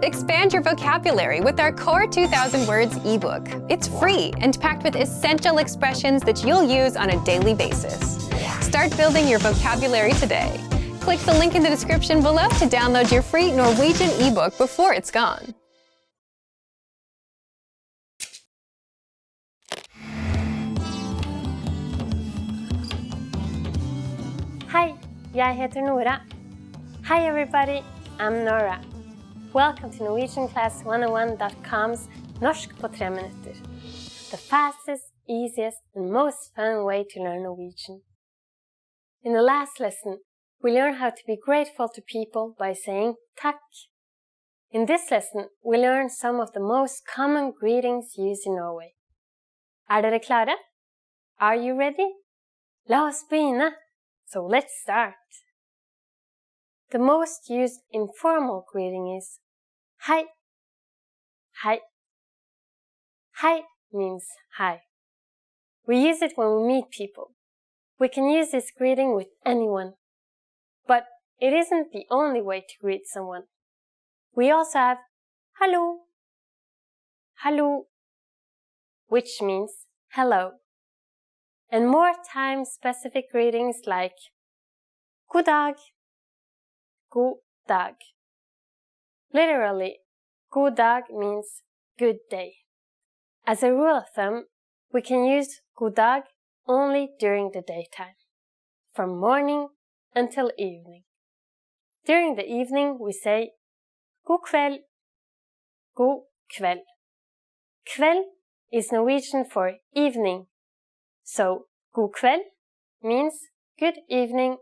Expand your vocabulary with our Core 2000 Words ebook. It's free and packed with essential expressions that you'll use on a daily basis. Start building your vocabulary today. Click the link in the description below to download your free Norwegian ebook before it's gone. Hei, jeg heter Nora. Hi everybody, I'm Nora. Welcome to NorwegianClass101.com's Norsk på 3 minutter. The fastest, easiest and most fun way to learn Norwegian. In the last lesson, we learned how to be grateful to people by saying takk. In this lesson, we learned some of the most common greetings used in Norway. Dere klare? Are you ready? La oss begynne! So let's start. The most used informal greeting is hei. Hei. Hei means hi. We use it when we meet people. We can use this greeting with anyone. But it isn't the only way to greet someone. We also have hallo. Hallo, which means hello. And more time-specific greetings like god dag. God dag. Literally, god dag means good day. As a rule of thumb, we can use god dag only during the daytime, from morning until evening. During the evening, we say god kveld. God kveld. Kveld is Norwegian for evening, so god kveld means good evening.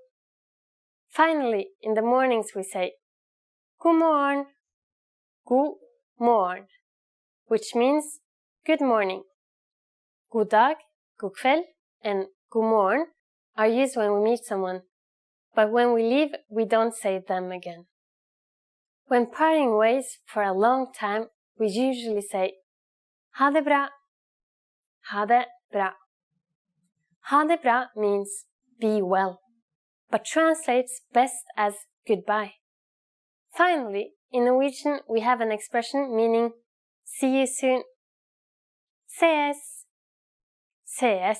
Finally, in the mornings we say god morgen. God morgen, which means good morning. God dag, god kveld, and god morgen are used when we meet someone, but when we leave, we don't say them again. When parting ways for a long time, we usually say ha det bra. Ha det bra. Ha det bra means be well, but translates best as goodbye. Finally, in Norwegian, we have an expression meaning see you soon. Ses. Ses.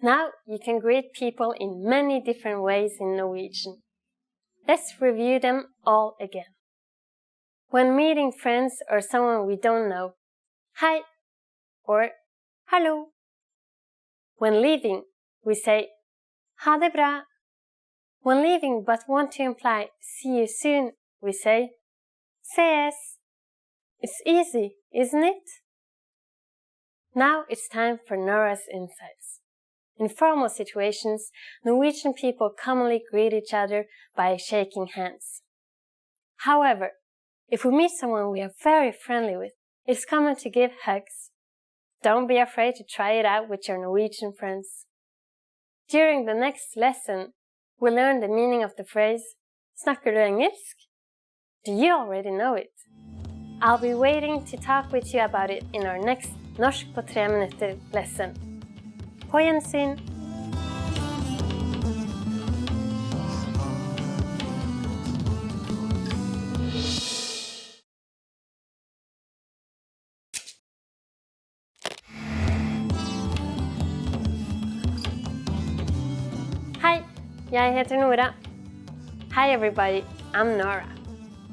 Now you can greet people in many different ways in Norwegian. Let's review them all again. When meeting friends or someone we don't know, hei or hallo. When leaving, we say ha det bra. When leaving but want to imply see you soon, we say ses. It's easy, isn't it? Now it's time for Nora's insights. In formal situations, Norwegian people commonly greet each other by shaking hands. However, if we meet someone we are very friendly with, it's common to give hugs. Don't be afraid to try it out with your Norwegian friends. During the next lesson, we'll learn the meaning of the phrase snakker du engelsk? Do you already know it? I'll be waiting to talk with you about it in our next Norsk på 3 minutter lesson. På gjensyn! Hei, jeg heter Nora. Hi everybody, I'm Nora.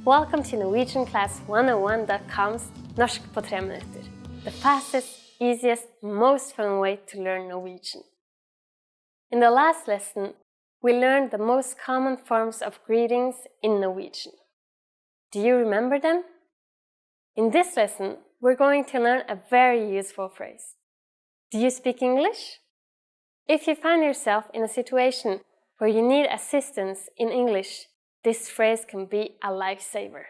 Welcome to NorwegianClass101.com's Norsk på 3 minutter. The fastest, easiest, most fun way to learn Norwegian. In the last lesson, we learned the most common forms of greetings in Norwegian. Do you remember them? In this lesson, we're going to learn a very useful phrase. Do you speak English? If you find yourself in a situation where you need assistance in English, this phrase can be a lifesaver.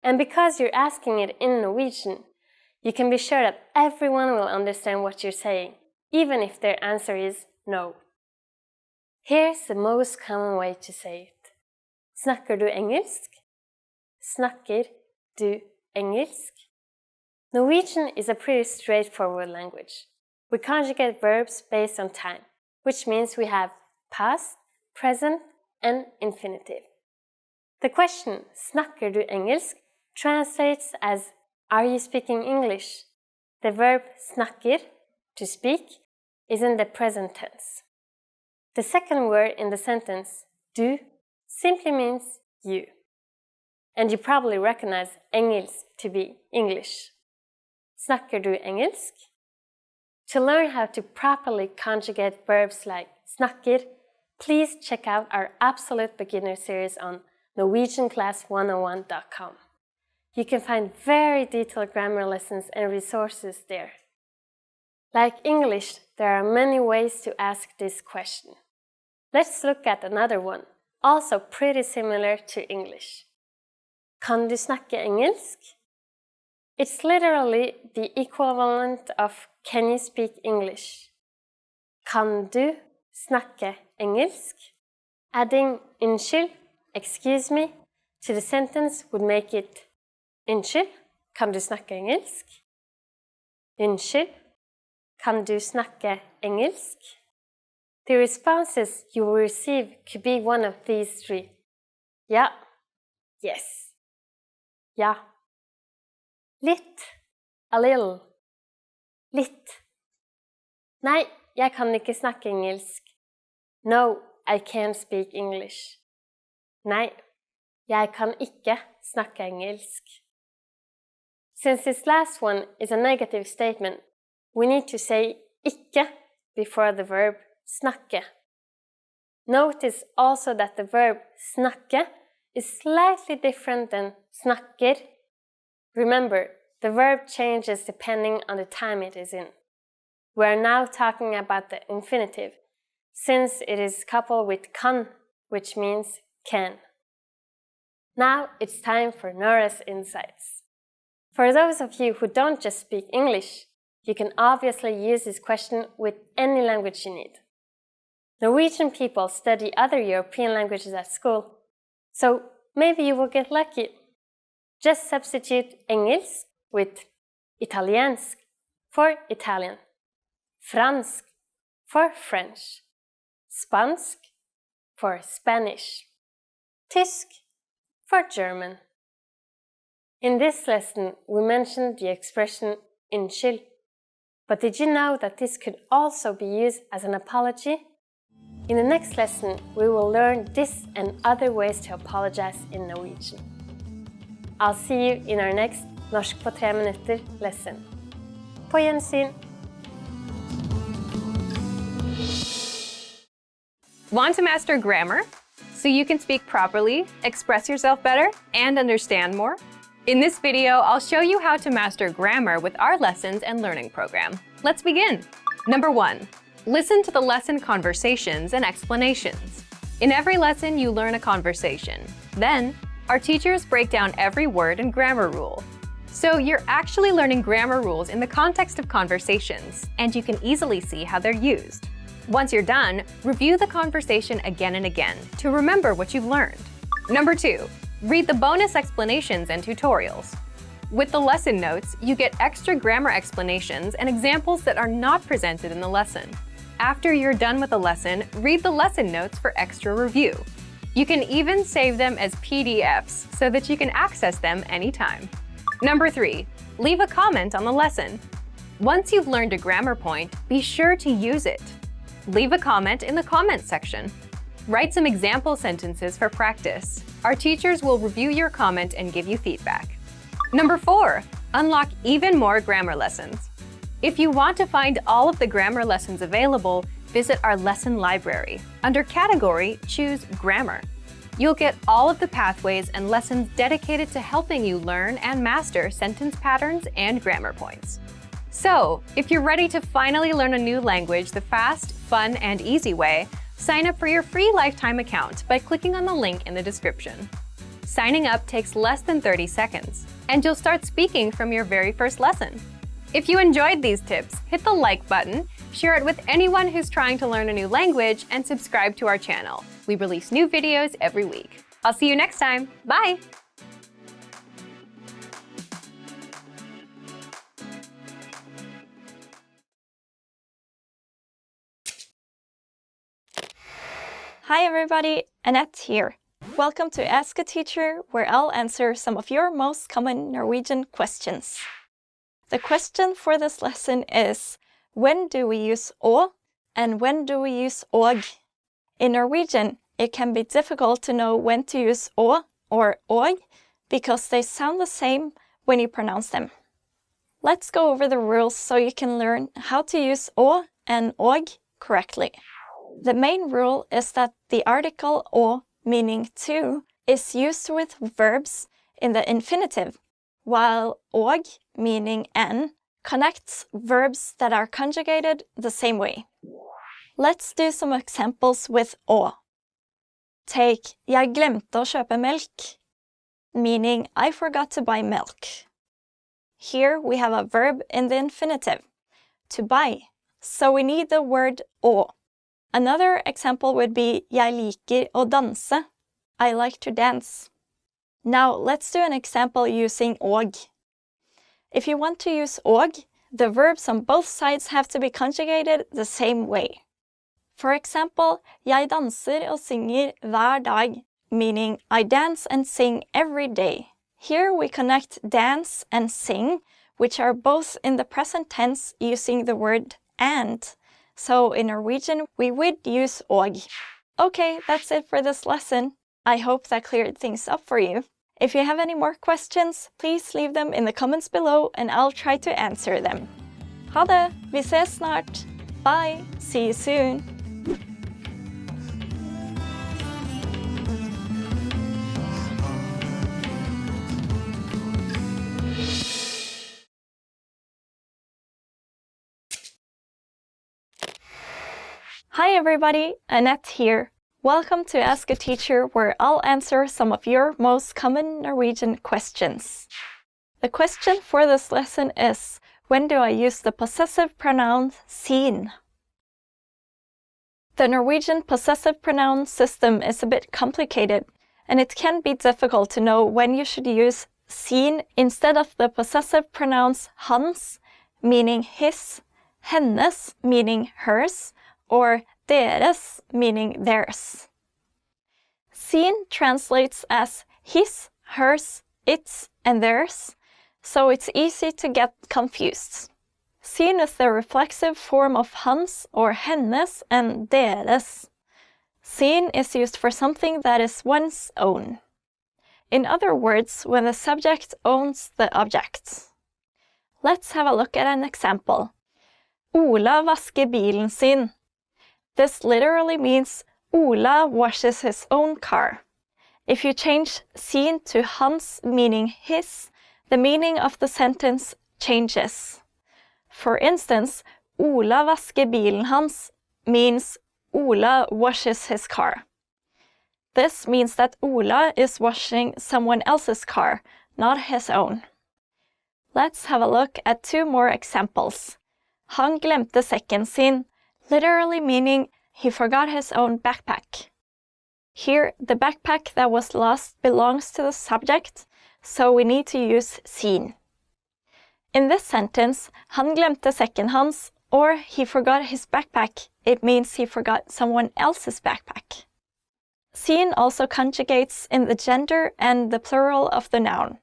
And because you're asking it in Norwegian, you can be sure that everyone will understand what you're saying, even if their answer is no. Here's the most common way to say it. Snakker du engelsk? Snakker du engelsk? Norwegian is a pretty straightforward language. We conjugate verbs based on time, which means we have past, present, and infinitive. The question, snakker du engelsk, translates as, are you speaking English? The verb snakker, to speak, is in the present tense. The second word in the sentence, du, simply means you. And you probably recognize engelsk to be English. Snakker du engelsk? To learn how to properly conjugate verbs like snakker, please check out our Absolute Beginner series on NorwegianClass101.com. You can find very detailed grammar lessons and resources there. Like English, there are many ways to ask this question. Let's look at another one, also pretty similar to English. Kan du snakke engelsk? It's literally the equivalent of can you speak English? Kan du snakke engelsk? Adding unnskyld, excuse me, to the sentence would make it unnskyld, kan du snakke engelsk? Unnskyld, kan du snakke engelsk? The responses you will receive could be one of these three. Ja, yes, ja. Litt, a little, litt. Nei, jeg kan ikke snakke engelsk. No, I can't speak English. Nei, jeg kan ikke snakke engelsk. Since this last one is a negative statement, we need to say ikke before the verb snakke. Notice also that the verb snakke is slightly different than snakker. Remember, the verb changes depending on the time it is in. We are now talking about the infinitive, since it is coupled with kan, which means can. Now it's time for Nora's insights. For those of you who don't just speak English, you can obviously use this question with any language you need. Norwegian people study other European languages at school, so maybe you will get lucky. Just substitute engelsk with italiensk for Italian, fransk for French, spansk for Spanish, tysk for German. In this lesson, we mentioned the expression unnskyld, but did you know that this could also be used as an apology? In the next lesson, we will learn this and other ways to apologize in Norwegian. I'll see you in our next Norsk på 3 minutter lesson. På gjensyn! Want to master grammar so you can speak properly, express yourself better, and understand more? In this video, I'll show you how to master grammar with our lessons and learning program. Let's begin. Number 1. Listen to the lesson conversations and explanations. In every lesson, you learn a conversation. Then, our teachers break down every word and grammar rule. So you're actually learning grammar rules in the context of conversations, and you can easily see how they're used. Once you're done, review the conversation again and again to remember what you've learned. Number 2. Read the bonus explanations and tutorials. With the lesson notes, you get extra grammar explanations and examples that are not presented in the lesson. After you're done with the lesson, read the lesson notes for extra review. You can even save them as PDFs so that you can access them anytime. Number 3. Leave a comment on the lesson. Once you've learned a grammar point, be sure to use it. Leave a comment in the comments section. Write some example sentences for practice. Our teachers will review your comment and give you feedback. Number 4. Unlock even more grammar lessons. If you want to find all of the grammar lessons available, visit our lesson library. Under Category, choose Grammar. You'll get all of the pathways and lessons dedicated to helping you learn and master sentence patterns and grammar points. So, if you're ready to finally learn a new language the fast, fun, and easy way, sign up for your free lifetime account by clicking on the link in the description. Signing up takes less than 30 seconds, and you'll start speaking from your very first lesson. If you enjoyed these tips, hit the like button, share it with anyone who's trying to learn a new language, and subscribe to our channel. We release new videos every week. I'll see you next time. Bye! Hi everybody, Annette here. Welcome to Ask a Teacher, where I'll answer some of your most common Norwegian questions. The question for this lesson is, when do we use å and when do we use og? In Norwegian, it can be difficult to know when to use å or og because they sound the same when you pronounce them. Let's go over the rules so you can learn how to use å and og correctly. The main rule is that the article å, meaning to, is used with verbs in the infinitive, while og, meaning and, connects verbs that are conjugated the same way. Let's do some examples with å. Take, jeg glemte å kjøpe melk, meaning I forgot to buy milk. Here we have a verb in the infinitive, to buy, so we need the word å. Another example would be jeg liker å danse. I like to dance. Now let's do an example using og. If you want to use og, the verbs on both sides have to be conjugated the same way. For example, jeg danser og synger hver dag, meaning I dance and sing every day. Here we connect dance and sing, which are both in the present tense using the word and. So in Norwegian, we would use og. Okay, that's it for this lesson. I hope that cleared things up for you. If you have any more questions, please leave them in the comments below and I'll try to answer them. Ha det! Vi ses snart! Bye! See you soon! Hi everybody, Annette here. Welcome to Ask a Teacher, where I'll answer some of your most common Norwegian questions. The question for this lesson is, when do I use the possessive pronoun sin? The Norwegian possessive pronoun system is a bit complicated, and it can be difficult to know when you should use sin instead of the possessive pronouns hans, meaning his, hennes, meaning hers, or deres, meaning theirs. Sin translates as his, hers, its, and theirs, so it's easy to get confused. Sin is the reflexive form of hans or hennes and deres. Sin is used for something that is one's own. In other words, when the subject owns the object. Let's have a look at an example. Ola vasker bilen sin. This literally means Ola washes his own car. If you change sin to hans, meaning his, the meaning of the sentence changes. For instance, Ola vasker bilen hans means Ola washes his car. This means that Ola is washing someone else's car, not his own. Let's have a look at two more examples. Han glemte sekken sin, literally meaning he forgot his own backpack. Here, the backpack that was lost belongs to the subject, so we need to use sin. In this sentence, han glemte sekken hans, or he forgot his backpack, it means he forgot someone else's backpack. Sin also conjugates in the gender and the plural of the noun.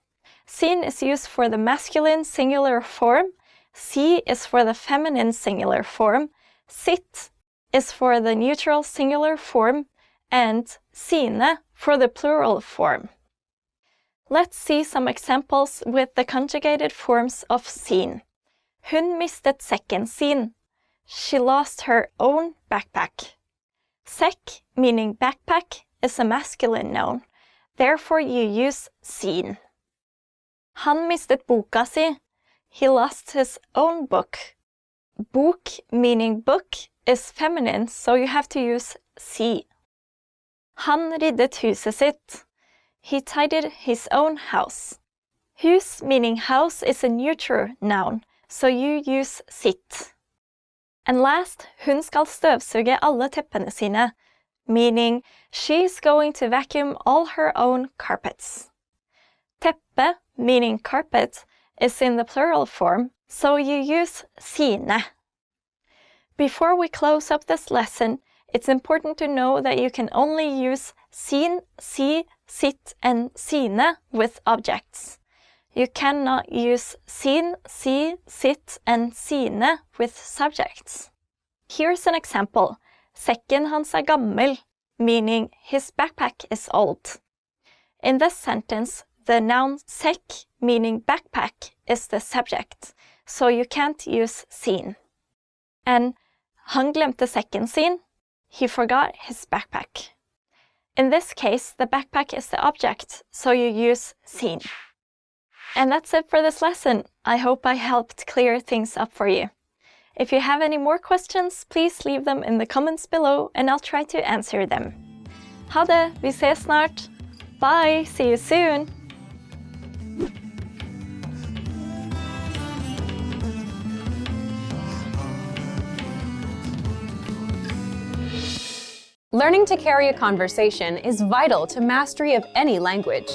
Sin is used for the masculine singular form, si is for the feminine singular form, sitt is for the neutral singular form, and sine for the plural form. Let's see some examples with the conjugated forms of sin. Hun mistet sekken sin. She lost her own backpack. Sekk, meaning backpack, is a masculine noun. Therefore you use sin. Han mistet boka si. He lost his own book. Bok, meaning book, is feminine, so you have to use si. Han ryddet huset sitt. He tidied his own house. Hus, meaning house, is a neutral noun, so you use sitt. And last, hun skal støvsuge alle teppene sine, meaning she's going to vacuum all her own carpets. Teppe, meaning carpet, is in the plural form, so you use sine. Before we close up this lesson, it's important to know that you can only use sin, si, sitt, and sine with objects. You cannot use sin, si, sitt, and sine with subjects. Here's an example. Sekken hans gammel, meaning his backpack is old. In this sentence, the noun sekk, meaning backpack, is the subject, so you can't use sin. And han glemte sekken sin, he forgot his backpack. In this case, the backpack is the object, so you use sin. And that's it for this lesson. I hope I helped clear things up for you. If you have any more questions, please leave them in the comments below and I'll try to answer them. Ha det, vi ses snart. Bye, see you soon. Learning to carry a conversation is vital to mastery of any language.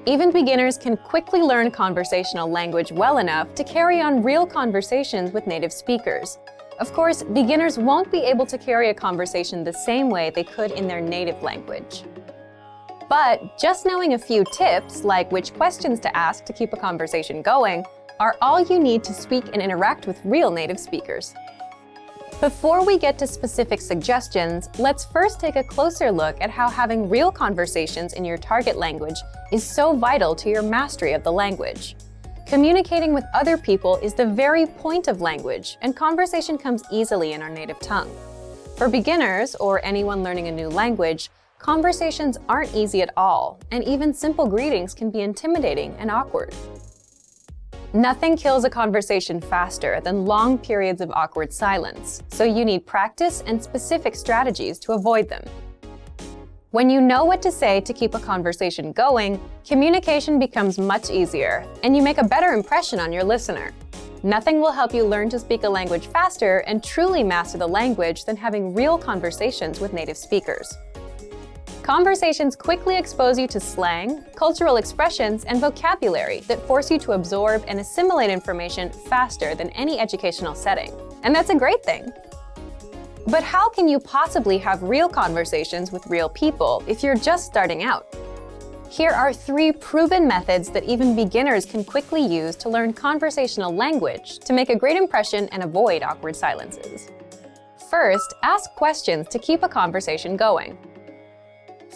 Even beginners can quickly learn conversational language well enough to carry on real conversations with native speakers. Of course, beginners won't be able to carry a conversation the same way they could in their native language. But just knowing a few tips, like which questions to ask to keep a conversation going, are all you need to speak and interact with real native speakers. Before we get to specific suggestions, let's first take a closer look at how having real conversations in your target language is so vital to your mastery of the language. Communicating with other people is the very point of language, and conversation comes easily in our native tongue. For beginners, or anyone learning a new language, conversations aren't easy at all, and even simple greetings can be intimidating and awkward. Nothing kills a conversation faster than long periods of awkward silence, so you need practice and specific strategies to avoid them. When you know what to say to keep a conversation going, communication becomes much easier, and you make a better impression on your listener. Nothing will help you learn to speak a language faster and truly master the language than having real conversations with native speakers. Conversations quickly expose you to slang, cultural expressions, and vocabulary that force you to absorb and assimilate information faster than any educational setting. And that's a great thing. But how can you possibly have real conversations with real people if you're just starting out? Here are 3 proven methods that even beginners can quickly use to learn conversational language to make a great impression and avoid awkward silences. First, ask questions to keep a conversation going.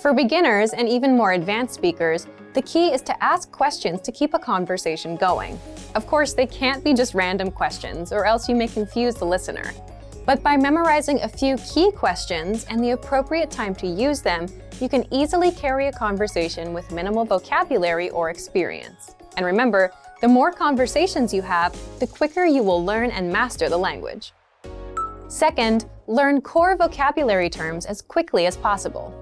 For beginners and even more advanced speakers, the key is to ask questions to keep a conversation going. Of course, they can't be just random questions, or else you may confuse the listener. But by memorizing a few key questions and the appropriate time to use them, you can easily carry a conversation with minimal vocabulary or experience. And remember, the more conversations you have, the quicker you will learn and master the language. Second, learn core vocabulary terms as quickly as possible.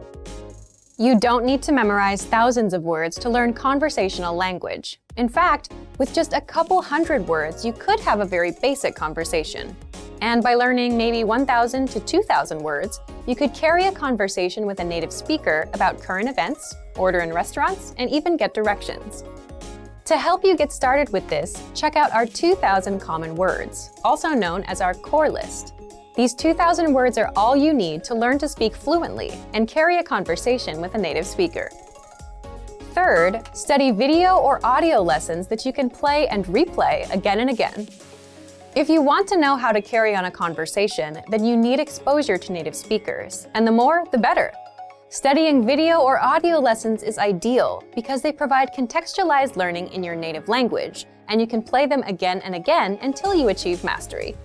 You don't need to memorize thousands of words to learn conversational language. In fact, with just a couple hundred words, you could have a very basic conversation. And by learning maybe 1,000 to 2,000 words, you could carry a conversation with a native speaker about current events, order in restaurants, and even get directions. To help you get started with this, check out our 2,000 common words, also known as our core list. These 2,000 words are all you need to learn to speak fluently and carry a conversation with a native speaker. Third, study video or audio lessons that you can play and replay again and again. If you want to know how to carry on a conversation, then you need exposure to native speakers, and the more, the better. Studying video or audio lessons is ideal because they provide contextualized learning in your native language, and you can play them again and again until you achieve mastery.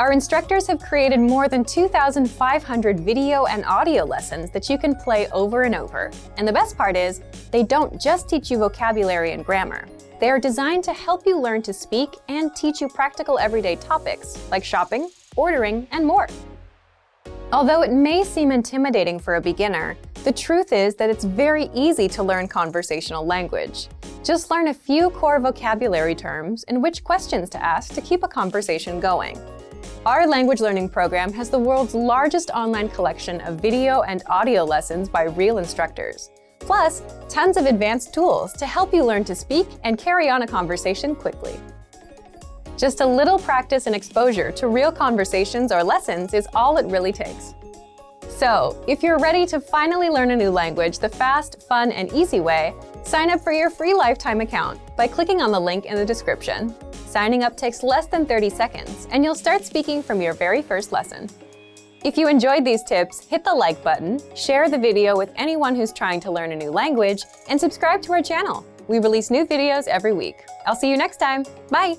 Our instructors have created more than 2,500 video and audio lessons that you can play over and over. And the best part is, they don't just teach you vocabulary and grammar. They are designed to help you learn to speak and teach you practical everyday topics like shopping, ordering, and more. Although it may seem intimidating for a beginner, the truth is that it's very easy to learn conversational language. Just learn a few core vocabulary terms and which questions to ask to keep a conversation going. Our language learning program has the world's largest online collection of video and audio lessons by real instructors, plus tons of advanced tools to help you learn to speak and carry on a conversation quickly. Just a little practice and exposure to real conversations or lessons is all it really takes. So, if you're ready to finally learn a new language the fast, fun, and easy way, sign up for your free lifetime account by clicking on the link in the description. Signing up takes less than 30 seconds, and you'll start speaking from your very first lesson. If you enjoyed these tips, hit the like button, share the video with anyone who's trying to learn a new language, and subscribe to our channel. We release new videos every week. I'll see you next time. Bye!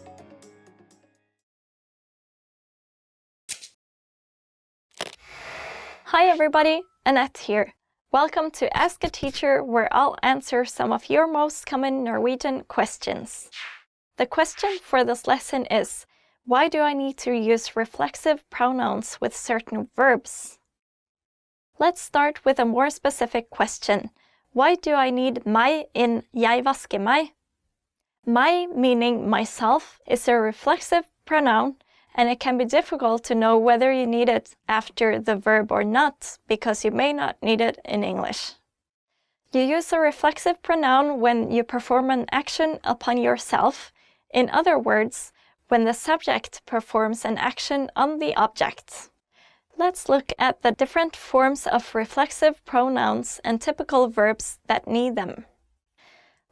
Hi everybody, Annette here. Welcome to Ask a Teacher, where I'll answer some of your most common Norwegian questions. The question for this lesson is, why do I need to use reflexive pronouns with certain verbs? Let's start with a more specific question. Why do I need meg in jeg vasker meg? Meg, meaning myself, is a reflexive pronoun, and it can be difficult to know whether you need it after the verb or not, because you may not need it in English. You use a reflexive pronoun when you perform an action upon yourself. In other words, when the subject performs an action on the object. Let's look at the different forms of reflexive pronouns and typical verbs that need them.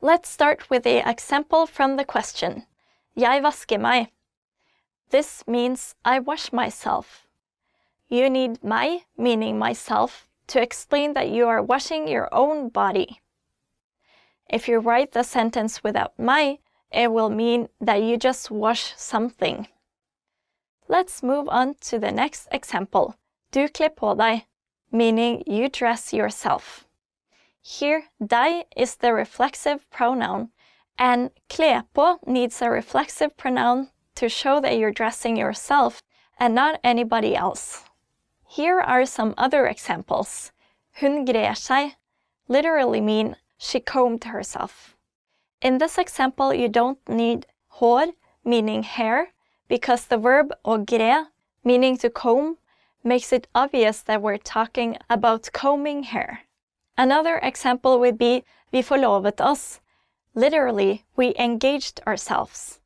Let's start with the example from the question. Jeg vasker meg. This means I wash myself. You need meg, meaning myself, to explain that you are washing your own body. If you write the sentence without meg, it will mean that you just wash something. Let's move on to the next example. Du kler på deg, meaning you dress yourself. Here, deg is the reflexive pronoun, and kle på needs a reflexive pronoun to show that you're dressing yourself and not anybody else. Here are some other examples. Hun grer seg literally mean she combed herself. In this example, you don't need hår, meaning hair, because the verb å gre, meaning to comb, makes it obvious that we're talking about combing hair. Another example would be vi forlovet oss. Literally, we engaged ourselves.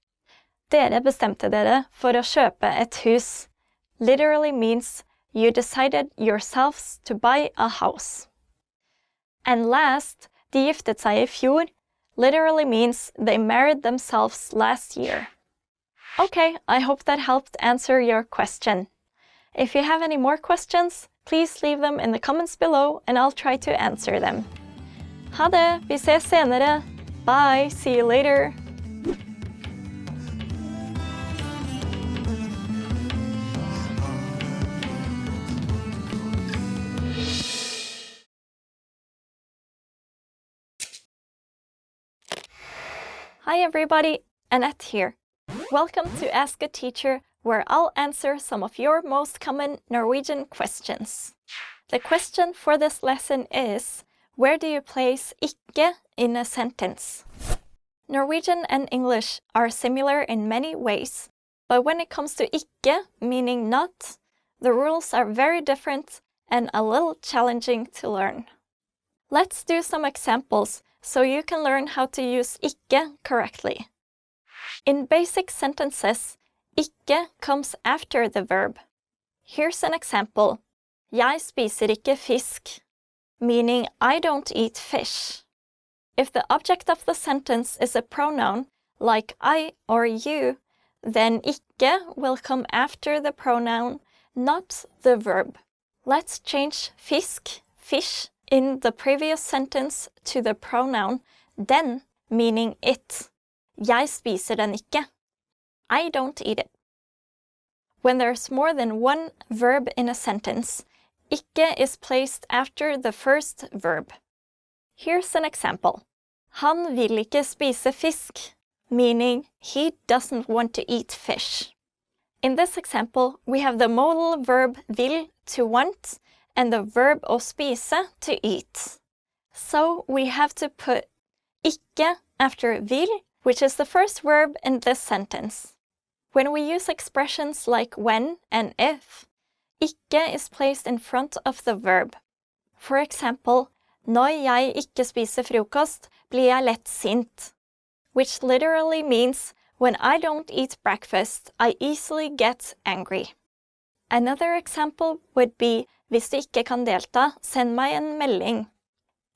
Dere bestemte dere for å kjøpe et hus. Literally means you decided yourselves to buy a house. And last, de giftet seg i fjor, literally means they married themselves last year. Okay, I hope that helped answer your question. If you have any more questions, please leave them in the comments below and I'll try to answer them. Ha det, vi ses senere. Bye, see you later. Hi everybody, Annette here. Welcome to Ask a Teacher, where I'll answer some of your most common Norwegian questions. The question for this lesson is, where do you place ikke in a sentence? Norwegian and English are similar in many ways, but when it comes to ikke, meaning not, the rules are very different and a little challenging to learn. Let's do some examples so you can learn how to use ikke correctly. In basic sentences, ikke comes after the verb. Here's an example. Jeg spiser ikke fisk, meaning I don't eat fish. If the object of the sentence is a pronoun, like I or you, then ikke will come after the pronoun, not the verb. Let's change fisk, fish, in the previous sentence to the pronoun den, meaning it. Jeg spiser den ikke. I don't eat it. When there's more than one verb in a sentence, ikke is placed after the first verb. Here's an example. Han vil ikke spise fisk, meaning he doesn't want to eat fish. In this example, we have the modal verb vil, to want, and the verb å spise, to eat. So we have to put ikke after vil, which is the first verb in this sentence. When we use expressions like when and if, ikke is placed in front of the verb. For example, når jeg ikke spiser frokost, blir jeg lett sint, which literally means when I don't eat breakfast, I easily get angry. Another example would be Hvis du ikke kan delta, send meg en melding.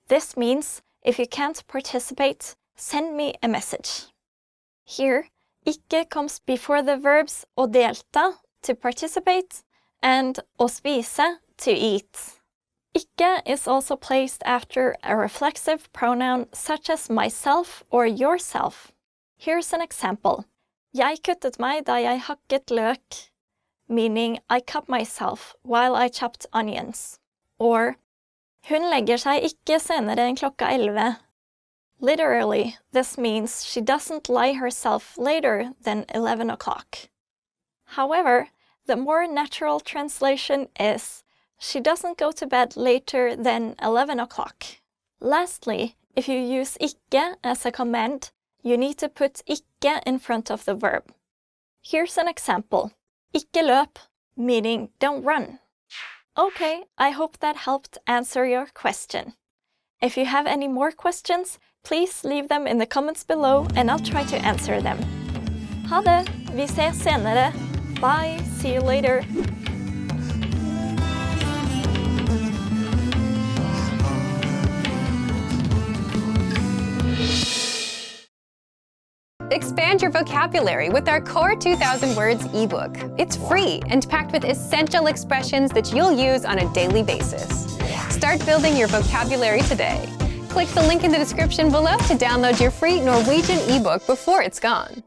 This means if you can't participate, send me a message. Here, ikke comes before the verbs å delta, to participate, and å spise, to eat. Ikke is also placed after a reflexive pronoun such as myself or yourself. Here's an example. Jeg kuttet meg da jeg hakket løk, meaning I cut myself while I chopped onions. Or, hun legger seg ikke senere enn klokka 11. Literally, this means she doesn't lie herself later than 11 o'clock. However, the more natural translation is, she doesn't go to bed later than 11 o'clock. Lastly, if you use ikke as a command, you need to put ikke in front of the verb. Here's an example. Ikke løp, meaning don't run. Okay, I hope that helped answer your question. If you have any more questions, please leave them in the comments below and I'll try to answer them. Ha det! Vi ses senere. Bye! See you later! Expand your vocabulary with our Core 2000 Words ebook. It's free and packed with essential expressions that you'll use on a daily basis. Start building your vocabulary today. Click the link in the description below to download your free Norwegian ebook before it's gone.